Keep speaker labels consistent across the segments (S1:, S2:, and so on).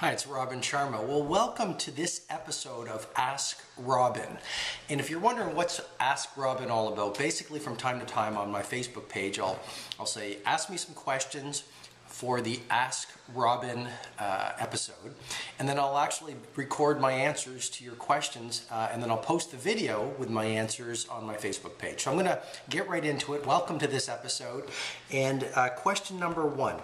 S1: Hi, it's Robin Sharma. Well, welcome to this episode of Ask Robin. And if you're wondering what's Ask Robin all about, basically from time to time on my Facebook page, I'll say, ask me some questions for the Ask Robin episode. And then I'll actually record my answers to your questions and then I'll post the video with my answers on my Facebook page. So I'm gonna get right into it. Welcome to this episode. And question number one.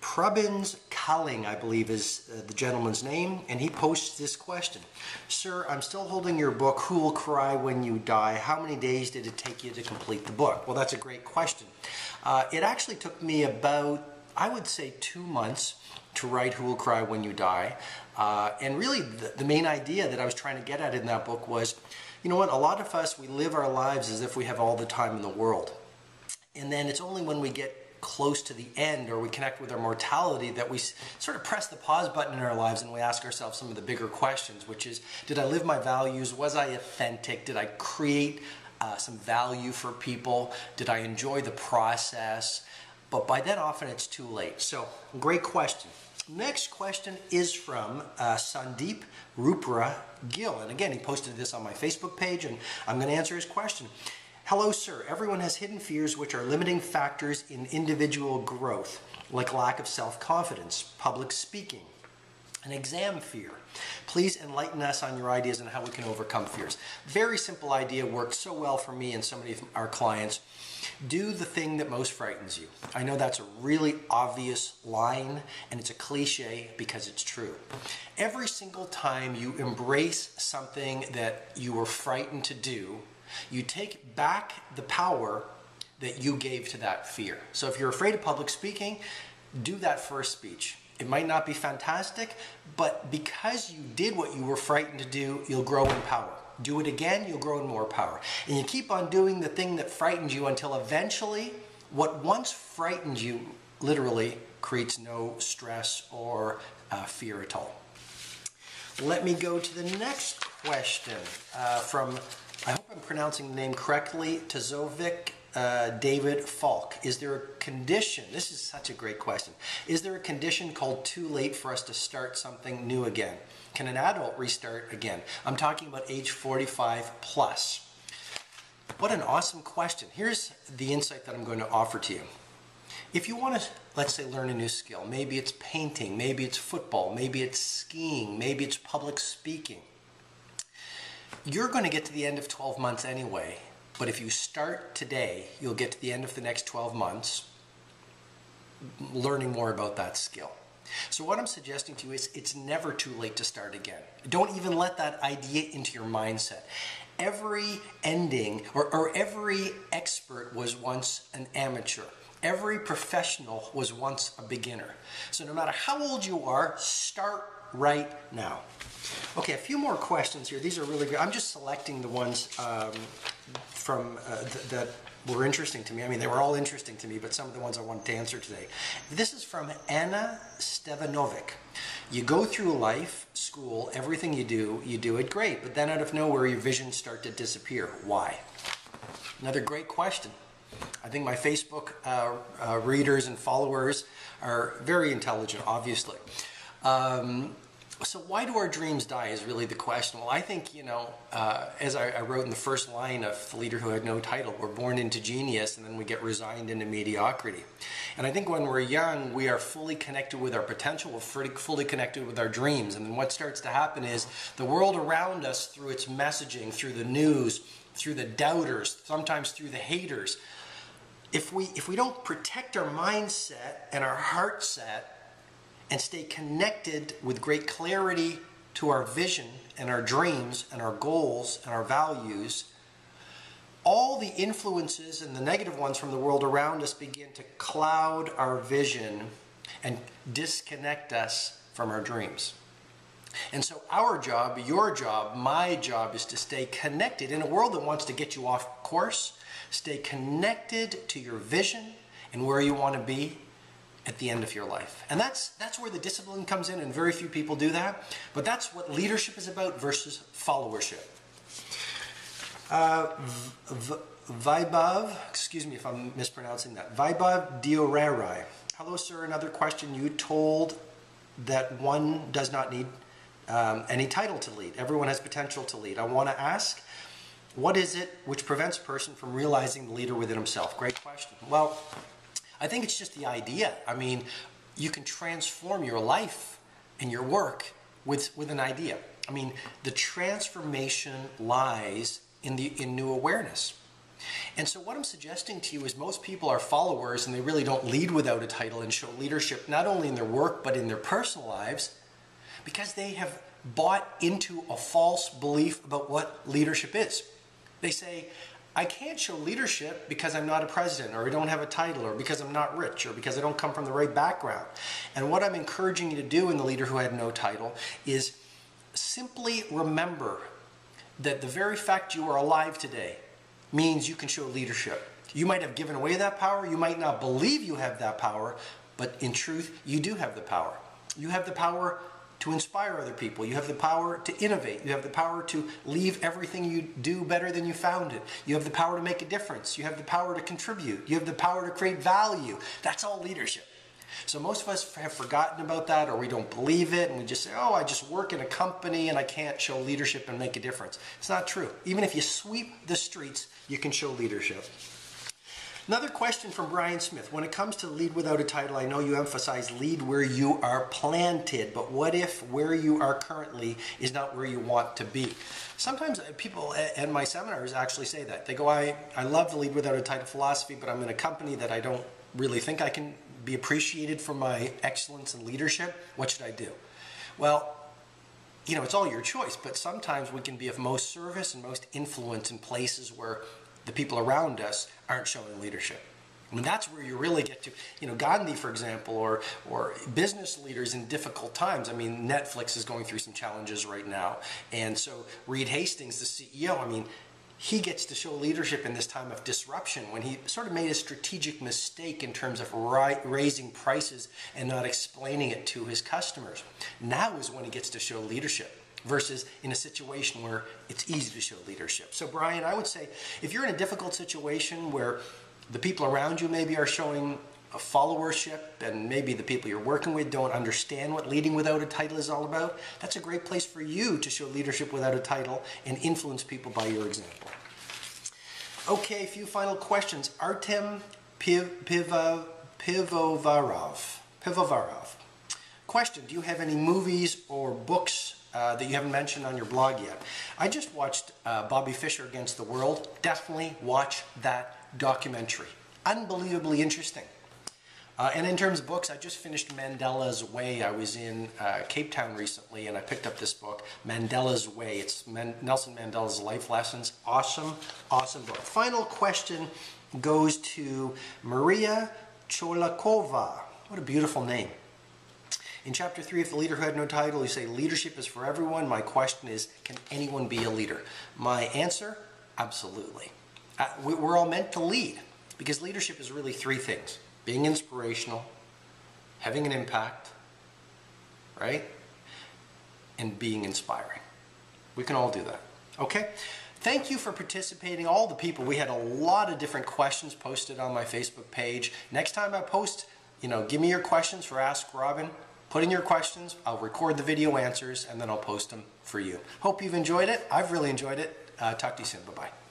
S1: Prubbins Culling, I believe is the gentleman's name, and he posts this question. Sir, I'm still holding your book, Who Will Cry When You Die? How many days did it take you to complete the book? Well, that's a great question. It actually took me about, I would say, 2 months to write Who Will Cry When You Die. And really, the main idea that I was trying to get at in that book was, you know what, a lot of us, we live our lives as if we have all the time in the world. And then it's only when we get close to the end or we connect with our mortality that we sort of press the pause button in our lives and we ask ourselves some of the bigger questions, which is, did I live my values? Was I authentic? Did I create some value for people? Did I enjoy the process? But by then often it's too late. So great question. Next question is from Sandeep Rupra Gill. And again, he posted this on my Facebook page and I'm going to answer his question. Hello, sir. Everyone has hidden fears which are limiting factors in individual growth, like lack of self-confidence, public speaking, an exam fear. Please enlighten us on your ideas on how we can overcome fears. Very simple idea, worked so well for me and so many of our clients. Do the thing that most frightens you. I know that's a really obvious line and it's a cliche because it's true. Every single time you embrace something that you were frightened to do, you take back the power that you gave to that fear. So if you're afraid of public speaking, do that first speech. It might not be fantastic, but because you did what you were frightened to do, you'll grow in power. Do it again, you'll grow in more power. And you keep on doing the thing that frightened you until eventually what once frightened you literally creates no stress or fear at all. Let me go to the next question from, I hope I'm pronouncing the name correctly, Tazovic David Falk. Is there a condition, this is such a great question, is there a condition called too late for us to start something new again? Can an adult restart again? I'm talking about age 45 plus. What an awesome question. Here's the insight that I'm going to offer to you. If you want to, let's say, learn a new skill, maybe it's painting, maybe it's football, maybe it's skiing, maybe it's public speaking, you're going to get to the end of 12 months anyway, but if you start today, you'll get to the end of the next 12 months learning more about that skill. So what I'm suggesting to you is it's never too late to start again. Don't even let that idea into your mindset. Every ending or every expert was once an amateur. Every professional was once a beginner. So no matter how old you are, start right now. Okay, a few more questions here. These are really good. I'm just selecting the ones from that were interesting to me. I mean, they were all interesting to me, but some of the ones I wanted to answer today. This is from Anna Stevanovic. You go through life, school, everything you do it great, but then out of nowhere, your visions start to disappear. Why? Another great question. I think my Facebook readers and followers are very intelligent, obviously. So why do our dreams die is really the question. Well, I think, you know, as I wrote in the first line of The Leader Who Had No Title, we're born into genius and then we get resigned into mediocrity. And I think when we're young, we are fully connected with our potential, we're fully connected with our dreams. And then what starts to happen is the world around us, through its messaging, through the news, through the doubters, sometimes through the haters, if we don't protect our mindset and our heart set, and stay connected with great clarity to our vision and our dreams and our goals and our values, all the influences and the negative ones from the world around us begin to cloud our vision and disconnect us from our dreams. And so our job, your job, my job is to stay connected in a world that wants to get you off course. Stay connected to your vision and where you want to be at the end of your life. And that's where the discipline comes in, and very few people do that. But that's what leadership is about versus followership. Vaibhav, excuse me if I'm mispronouncing that, Vaibhav Diorarai. Hello, sir. Another question. You told that one does not need any title to lead. Everyone has potential to lead. I want to ask, what is it which prevents a person from realizing the leader within himself? Great question. Well, I think it's just the idea. I mean, you can transform your life and your work with an idea. I mean, the transformation lies in new awareness. And so what I'm suggesting to you is most people are followers and they really don't lead without a title and show leadership not only in their work but in their personal lives because they have bought into a false belief about what leadership is. They say, I can't show leadership because I'm not a president, or I don't have a title, or because I'm not rich, or because I don't come from the right background. And what I'm encouraging you to do in The Leader Who Had No Title is simply remember that the very fact you are alive today means you can show leadership. You might have given away that power, you might not believe you have that power, but in truth, you do have the power. You have the power to inspire other people. You have the power to innovate. You have the power to leave everything you do better than you found it. You have the power to make a difference. You have the power to contribute. You have the power to create value. That's all leadership. So most of us have forgotten about that, or we don't believe it, and we just say, oh, I just work in a company and I can't show leadership and make a difference. It's not true. Even if you sweep the streets, you can show leadership. Another question from Brian Smith. When it comes to lead without a title, I know you emphasize lead where you are planted, but what if where you are currently is not where you want to be? Sometimes people at my seminars actually say that. They go, I love the lead without a title philosophy, but I'm in a company that I don't really think I can be appreciated for my excellence in leadership. What should I do? Well, you know, it's all your choice, but sometimes we can be of most service and most influence in places where the people around us aren't showing leadership. I mean, that's where you really get to, you know, Gandhi, for example, or business leaders in difficult times. I mean, Netflix is going through some challenges right now. And so Reed Hastings, the CEO, I mean, he gets to show leadership in this time of disruption when he sort of made a strategic mistake in terms of raising prices and not explaining it to his customers. Now is when he gets to show leadership, versus in a situation where it's easy to show leadership. So Brian, I would say if you're in a difficult situation where the people around you maybe are showing a followership and maybe the people you're working with don't understand what leading without a title is all about, that's a great place for you to show leadership without a title and influence people by your example. Okay, a few final questions. Artem Pivovarov. Question, do you have any movies or books that you haven't mentioned on your blog yet? I just watched Bobby Fischer Against the World. Definitely watch that documentary. Unbelievably interesting. And in terms of books, I just finished Mandela's Way. I was in Cape Town recently and I picked up this book, Mandela's Way. It's Nelson Mandela's life lessons. Awesome, awesome book. Final question goes to Maria Cholakova. What a beautiful name. In chapter 3 of The Leader Who Had No Title, you say leadership is for everyone. My question is, can anyone be a leader? My answer, absolutely. We're all meant to lead because leadership is really three things. Being inspirational, having an impact, right? And being inspiring. We can all do that. Okay? Thank you for participating, all the people. We had a lot of different questions posted on my Facebook page. Next time I post, you know, give me your questions for Ask Robin. Put in your questions, I'll record the video answers, and then I'll post them for you. Hope you've enjoyed it. I've really enjoyed it. Talk to you soon. Bye-bye.